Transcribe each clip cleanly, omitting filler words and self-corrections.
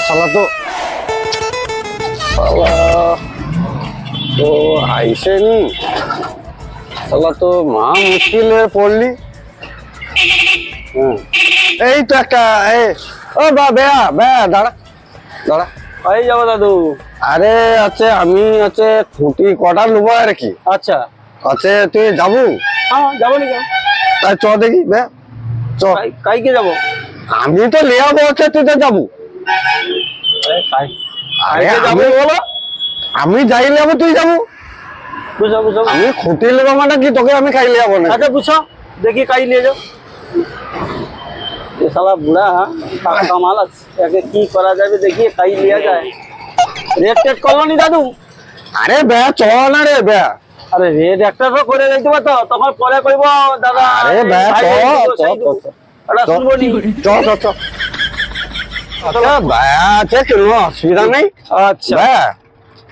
साला तो आइसे नहीं साला तो महा मुश्किल है पड़ली এই তো একটা ও বেয়া বেয়া দাঁড়া দাঁড়া এই যাবো দাদু। আরে আছে আমি আছে খুঁটি কটা নেবো আর কি। আচ্ছা আছে তুই যাবো? হ্যাঁ যাবো নি কেন? তাই চ দেখি বে চ। কাইকে যাবো? আমি তো লিয়া বলছে তুই তো যাবো। আরে যাবো বলো আমি যাইলে যাবো তুই যাবো। বুঝো বুঝো আমি খুঁটি নেবো মানে কি তোকে আমি খাইলে যাবো না। আচ্ছা বুঝো দেখি কাই নিয়ে যাও। ये साला बुढ़ा টাকা কামাল আছে, একে কি করা যাবে দেখি কাই লিয়া যায়। রেট টেট করলো নি দাদু? আরে বে চ না রে বে। আরে রেট একটা তো করে যাইতে পারতো, তখন পরে কইব দাদা। আরে বে চ চ এটা শুনবো নি। চ চ চ আচ্ছা বে আছে কোনো অসুবিধা নেই। আচ্ছা বে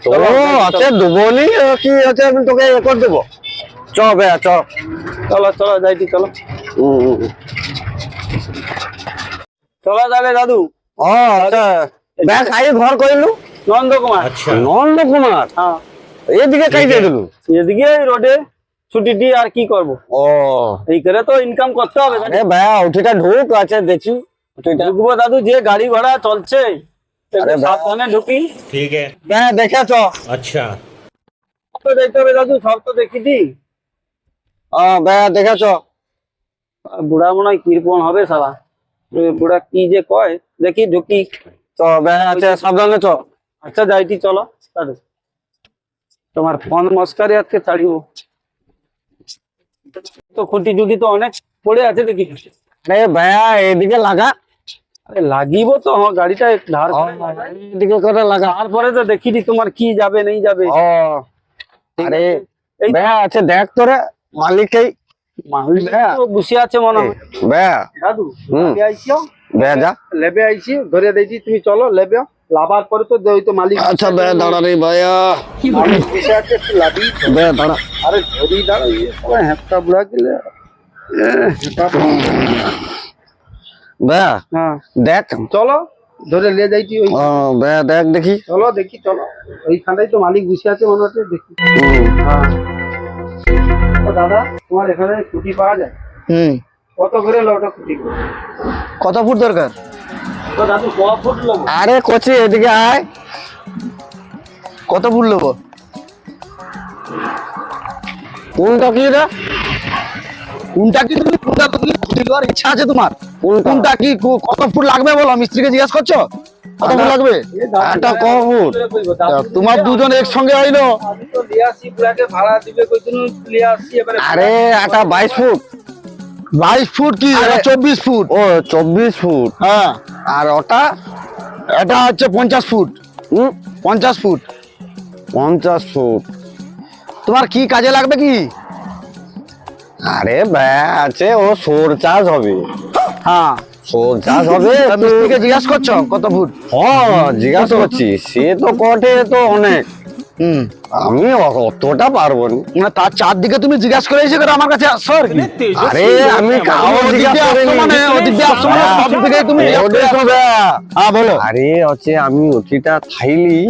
তো আছে দেবনি কি আছে আমি তোকে এ করে দেবো। চ বে চ চলো চলো যাইতি চলো। চলো তাহলে দাদু। ও আচ্ছা বে কাই ঘর কইলু? নন্দ কুমার। আচ্ছা নন্দ কুমার। হ্যাঁ এদিকে কাই দিয়ে দিলু? এদিকে রোডে ছুটি দিয়ে আর কি করব। ও এই করে তো ইনকাম করতে হবে। আরে বে উঠিটা ঢুক আছে দেখি উঠিটা ঢুকবো দাদু, যে গাড়ি ঘোড়া চলছে আরে সাবধানে ঢুকি। ठीक है। বে দেখে চ। अच्छा তো দেখতে হবে দাদু, সব তো দেখি দি। বে দেখে চ। বুড়া মনে হয় কিরকম হবে সালা, বুড়া কি যে কয় দেখি ঢুকি। চ বে আছে সাবধানে চ। আচ্ছা যাইটি চলো। দাদু তোমার ফোন মস্কারে আজকে ছাড়িব তো। খুঁটি জুটি তো অনেক পড়ে আছে দেখি। আরে ভাইয়া এদিকে লাগা। আরে লাগিব তো, গাড়িটা ধার করে লাগাই। এদিকে করে লাগা। তারপরে তো দেখিনি তোমার কি যাবে নেই যাবে। ও আরে এই ভাইয়া আছে দেখ তোরে মালিকই মালিক তো বসে আছে মনে হয়। ভাইয়া দাদু হুম। লেবে আইছো, ভাইয়া যা। লেবে আইছি ধরে দিয়েছি, তুমি চলো লেবে। লাভার পরে তো ওই তো মালিক। আচ্ছা ভাইয়া দাঁড়া রে ভাইয়া। মালিক বসে আছে, একটু লাভি। ভাইয়া দাঁড়া। আরে ধরি দাঁড়া, হ্যাপটা বুড়া গেলে। ভাইয়া হ্যাঁ দেখ। চলো ধরে নিয়ে যাইছি ওই। ও ভাইয়া দেখ দেখি। চলো দেখি চলো, ওইখানটাই তো মালিক বসে আছে মনে হচ্ছে, দেখি। হুম হ্যাঁ তো দাদা তোমার এখানে ছুটি পাওয়া যায়? কত করে লোটা ছুটি? কত ফুট দরকার? তো দাদু ক ফুট লোক? আরে কোচি এদিকে আয়। কত ফুট নেবো? কোনটা কি রে? কোনটা কি তুমি কোনটা তুমি খুঁটি দেওয়ার ইচ্ছা আছে তোমার? কোনটা কি কত ফুট লাগবে বলো, মিস্ত্রিকে জিজ্ঞাসা করছো কত ফুট লাগবে? একটা ক ফুট। তোমার দুজন একসঙ্গে হইলো। আমি তো লিয়ে আসি, বুড়াকে ভাড়া দিবে কইছিল, লিয়ে আসি এবারে। আরে একটা 22 ফুট। 22 ফুট কি? আরে, 24 ফুট। ও 24 ফুট। হ্যাঁ আর ওটা এটা হচ্ছে 50 ফুট। 50 ফুট। 50 ফুট। তোমার কি কাজে লাগবে কি? আরে ব্যা আছে ও সর চাষ হবে। হ্যাঁ সর চাষ হবে। তা মিস্ত্রিকে জিজ্ঞাসা করছো কত ফুট? জিজ্ঞাসা করছি, সে তো কটে তো অনেক। আমি অতটা পারবো না। মানে তার চারদিকে তুমি জিজ্ঞাসা করে এসে করে আমার কাছে আসছো আর কি? আরে আমি কাউ ওদিক দিয়ে জিজ্ঞাসা আসছো করিনি। মানে ওদিক দিয়ে আসছো মানে সব দিকে তুমি ওদের তো ব্যা। হ্যাঁ বলো। আরে হচ্ছে আমি ওটিটা থাইলি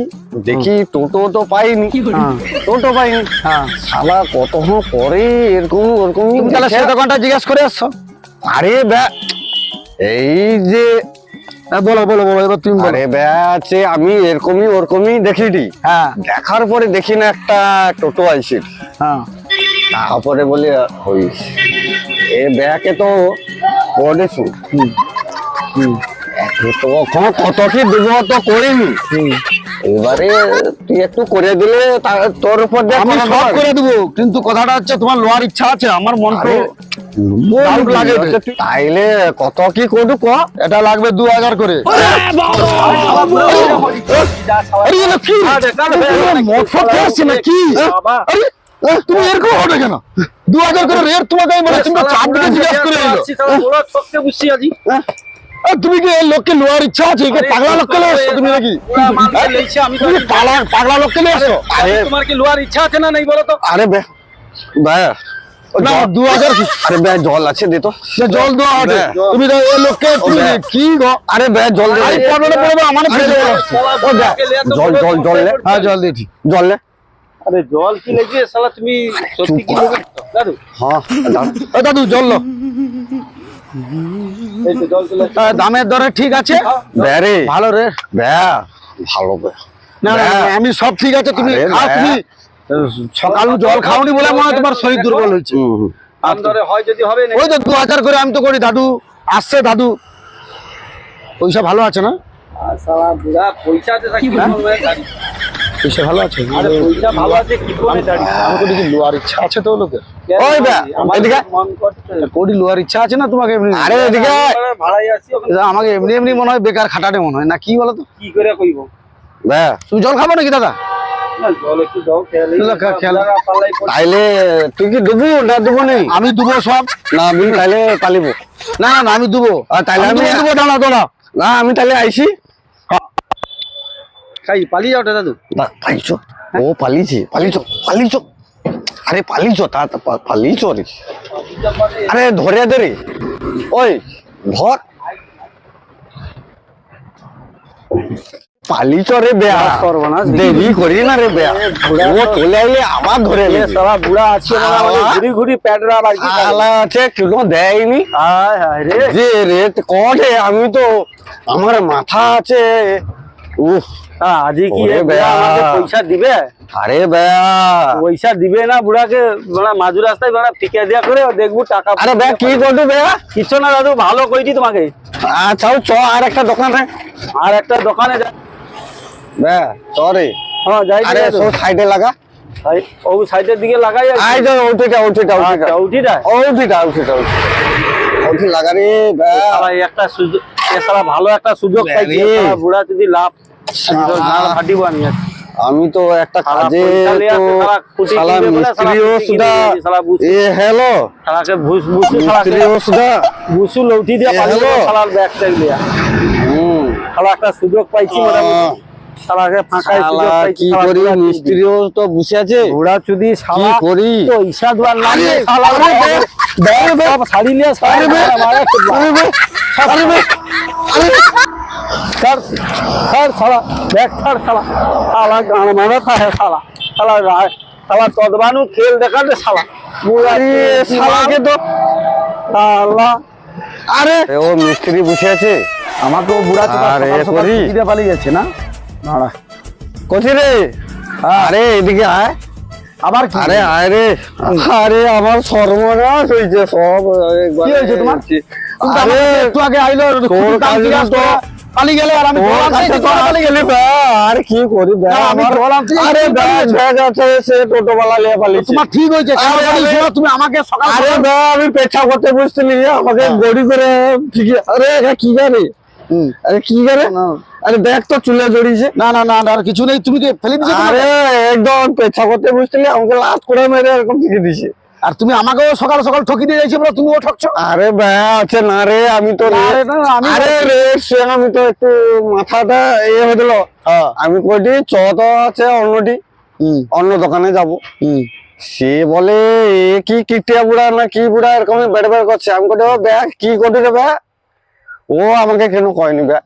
দেখি টোটো তো পাইনি। টোটো পাইনি। হ্যাঁ শালা কত পরে এরকম ওরকম। তুমি তাহলে সে দোকানটা জিজ্ঞাসা করে আসছো? আরে ব্যা এই যে হ্যাঁ বলো বলো বলো এবার তুমি বলো। আরে ব্যা আছে আমি এরকমই ওরকমই দেখিনি। হ্যাঁ দেখার পরে দেখি না একটা টোটো আইছে। হ্যাঁ তারপরে বলি ওই এ ব্যাকে তো পড়েছু। তো কখনো কত কি দেবো তো করিনি। এবারে তুই একটু করে দিলে তোর উপর দিয়ে আমি করা সব যাবে। করে দেবো, কিন্তু কথাটা হচ্ছে তোমার লোয়ার ইচ্ছা আছে। আমার মন তো দারুণ লাগে রে। তাইলে কত কি করবো ক? এটা লাগবে 2000 করে। আরে এটা কি? মদ ফদ খেয়েছি নাকি? আরে তুমি এরকম হবে কেন? 2000 করে রেট তোমাকে আমি বলেছি, তুমি চারদিকে জিজ্ঞাসা করে এলো। তুমি কি এই লোককে লোয়ার ইচ্ছা আছে? একে পাগলা লোককে নিয়ে এসছো তুমি নাকি? তুমি কি পাগলা লোককে নিয়ে এসছো? তোমার কি লোয়ার ইচ্ছা আছে না নেই বলো তো? আরে ভাইয়া না 2000 কি? আরে বে জল আছে দে তো। সে জল দেওয়া হবে বে- তুমি তো এই লোককে তুমি বে- কি গো আরে বে জল দে। আরে পনেরো পড়বে আমার আরে ফেলে বে, দেবো। শালা ও বে, বুড়াকে লিয়ে তো জল পুরো জল জল লে। সংসার হ্যাঁ জল দিয়েছি জল লে। আরে জল কি লেগে শালা তুমি সত্যি কি নেবে দাদু? হ্যাঁ দাঁড়া। ও দাদু জল লো এই তো জল চলে আসছে। দামের দরে ঠিক আছে বে রে ভালো রে বে ভালো বে। না না, না, আমি সব ঠিক আছে তুমি আরে খাও না। তুমি সকালে জল খাওনি বলে মনে হয় তোমার শরীর দুর্বল হয়েছে হুম, হুম। দাম দরে হয় যদি হবে না ওই তো 2000 করে আমি তো করি দাদু আসছে দাদু পয়সা ভালো আছে না আর শালা বুড়া পয়সা আছে কি করবে গাড়ি? পয়সা ভালো আছে আরে পয়সা ভালো আছে কি করে গাড়ি? আমি তো দেখি লোয়ার ইচ্ছা আছে তো লোকের ওই বে, আমার এদিকে। মন করছে কোটি লোয়ার ইচ্ছা আছে না তোমাকে এমনি আরে এদিকে আমরা ভাড়াই আছি ওখানে আমাকে এমনি এমনি মনে হয় বেকার খাটাটে মনে হয় না কি বলো তো কি করে কইব বে তুমি জল খাবো নাকি দাদা না জল একটু দাও খেয়াল না, খেয়াল। পাল্লাই পড়ে তাইলে তুই কি দেবো না দেবো নি? আমি দুবো সব না আমি তাইলে পালিব। না না না আমি দুবো তাইলে আমি দুবো দাঁড়া দাঁড়া না আমি তাইলে আইছি। খাই পালিয়ে যাও দাদু না পালিছ ও পালিছি পালিছ পালিছ আরে পালিছ তা তা পালিছ রে। আরে ধরে দে রে ওই ধর পালিছ রে বেয়া সর্বনাশ। দেরি করি না রে বেয়া ও চলে আইলে আবার ধরে এ নে শালা বুড়া আছে মানে আমাদের ঘুরি ঘুরি প্যাডরা বাড়ি আলা আছে কেন দেয়নি হায় হায় রে যে রেট কটে আমি তো আমার মাথা আছে উফ আজই কি ওরে এ বুড়া বেয়া। আমাকে পয়সা দিবে আরে বেয়া পয়সা দিবে না বুড়াকে বড়া মাঝু রাস্তায় বড়া টিকা দিয়া করে দেখবো টাকা আরে বেয়া কি করবি বেয়া কিছু না দাদু ভালো কইছি তোমাকে আচ্ছা চ আর একটা দোকানে আর একটা দোকানে যা বেয়া সরি হ্যাঁ যাই আরে দাদু। সো সাইডে লাগা ও সাইডের দিকে লাগাই আই তো উঠিটা উঠিটা উঠিটা আচ্ছা উঠিটা উঠিটা উঠিটা উঠি লাগা রে বেয়া শালা এই একটা সুযোগ এ শালা ভালো একটা সুযোগ পাইছি রে। শালা বুড়া যদি লাভ শালা। ফাটিব আমি আজকে। আমি তো একটা শালা কাজে পয়সা লিয়ে তো আসে, শালা খুঁটি শালা কিনবে বলে, শালা মিস্ত্রিও খুঁটি কিনে সুদা দিয়েছি, শালা বুঝ- এ হ্যালো শালাকে বুসু শালাকে মিস্ত্রিও সুদা বুসু লৌটি দিয়ে এ, পালিয়ে হ্যালো। শালার ব্যাগ ট্যাগ লিয়া হুম শালা একটা সুযোগ পাইছি মোটামুটি শালাকে ফাঁকায় সুযোগ শালা পাইছি কি শালা করি বুড়া চুদি। মিস্ত্রিও তো বসে আছে বুড়া চুদি কি শালা করি তো ঈশা দুয়ার নামে আরে, শালা আরে বে, সব শাড়ি নিয়ে শালা আরে বে, মারা চুদলা। আরে বে, আরে বে, আরে বে। ছাড় ছাড় শালা দেখ ছাড় শালা শালা গান মারা খায় শালা শালা শালা তদবানু খেল দেখাতে শালা বুড়া আরে শালাকে তো শালা আরে ও মিস্ত্রি বসে আছে আমাকে ও বুড়া আরে, করি। দিতে পালিয়ে যাচ্ছে না দাঁড়া কোথায় রে আরে এদিকে আয় আবার কি আরে আয় রে আরে আমার সর্বনাশ হয়েছে সব একবারে কি হয়েছে তোমার? হয়েছে। তুমি তো আরে আমাকে একটু আগে আইলো তোর দাম কাছে জিজ্ঞাসা তো- করে পালিয়ে গেলে আর আমি তোর জল আনতে কাছে যেতে তো পারবো না। পালিয়ে গেলি বে, আর কি করি বে, না, আমি আমার- জল আনতে আরে যেতে বে, পারবো না। ব্যাগ আছে সে টোটোওয়ালা নিয়ে পালিয়েছে তোমার ঠিক হয়েছে কেন আরে, জানিস আরে, না? তুমি আমাকে সকাল আরে সকাল- বে, আমি পেছা করতে বুঝতেলি আমাকে হ্যাঁ। গড়ি করে ঠিকই আরে এটা কি করে হুম। আরে কি করে আরে দেখ তো চুলে জড়িয়েছে না না না না, আর কিছু নেই তুমি কি ফেলে দিছো আরে তোমাকে? একদম পেছা করতে বুঝতেলি আমাকে লাত করে মেরে এরকম শিখে দিছে আর তুমি আমাকেও সকাল সকাল ঠকি দিয়ে যাইছো বলে তুমিও ঠকছো আরে বে আছে না রে আমি তো না রে- রে, না, আমি- আরে রে সে আমি তো একটু মাথাটা হয়ে দিল আমি কইটি চ তো আছে অন্যটি হুম অন্য দোকানে যাব হুম সে বলে এ কি কিটিয়া বুড়া না কি বুড়া এরকম বেড় বেড় করছে আমি কোথাও ব্যাগ কি করবি রে ব্যাগ ও আমাকে কেন কয়নি ব্যাগ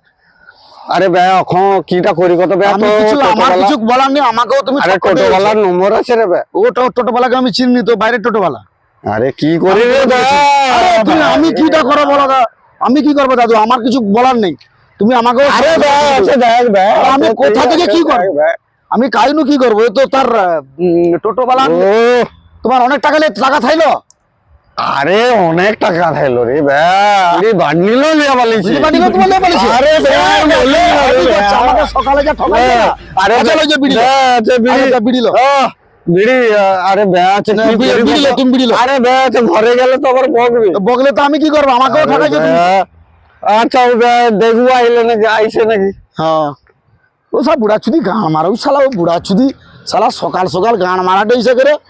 আরে ব্যাগ এখন কিটা করি কত ব্যাগ আমি কিছু আমার কিছু বলার নেই আমাকেও তুমি আরে ঠক করে টোটোওয়ালার নম্বর আছে রে ব্যাগ দিয়েছো। ও টোটোওয়ালাকে আমি চিনি তো বাইরের টোটোওয়ালা আরে কি করি রে আরে তুমি আমি কিটা করবো বলো তো? আমি কি করবো দাদু আমার কিছু বলার নেই তুমি আমাকেও আরে ব্যাগ আছে ব্যাগ ব্যাগ আমি আছে, কোথা ঠিক থেকে আছে, কি করবো? ব্যাগ। আমি কাইনু কি করবো এ তো তার টোটোওয়ালা ও তোমার অনেক টাকা থাইলো আরে অনেক টাকা থাইলো রে ব্যাগ বান্ডিলও নিয়ে পালিয়েছি বাড়িতে তোমার নিয়ে পালিয়েছে? আরে ব্যাগ বলে কি করছে? আমাকে সকালে যা ঠকাইছে না? আরে আচ্ছা, লও যে বিড়ি লও। আছে বিড়ি আরে, যা বিড়ি লও। বিড়ি আরে ব্যাগ আছে না, কি বিড়ি- করবি বিড়ি লও, তুমি বিড়ি লও। আরে ব্যাগ আছে ঘরে গেলে তো আবার বকবি বগলে তো আমি কি করবো আমাকেও ঠকাইছো তুমি আচ্ছা ও ব্যাগ দেখবো আইলে নাকি আইসে নাকি হ্যাঁ ও সব বুড়া চুদি গান মারা ও শালা ও বুড়া চুদি শালা সকাল সকাল গান মারাটা ইসে করে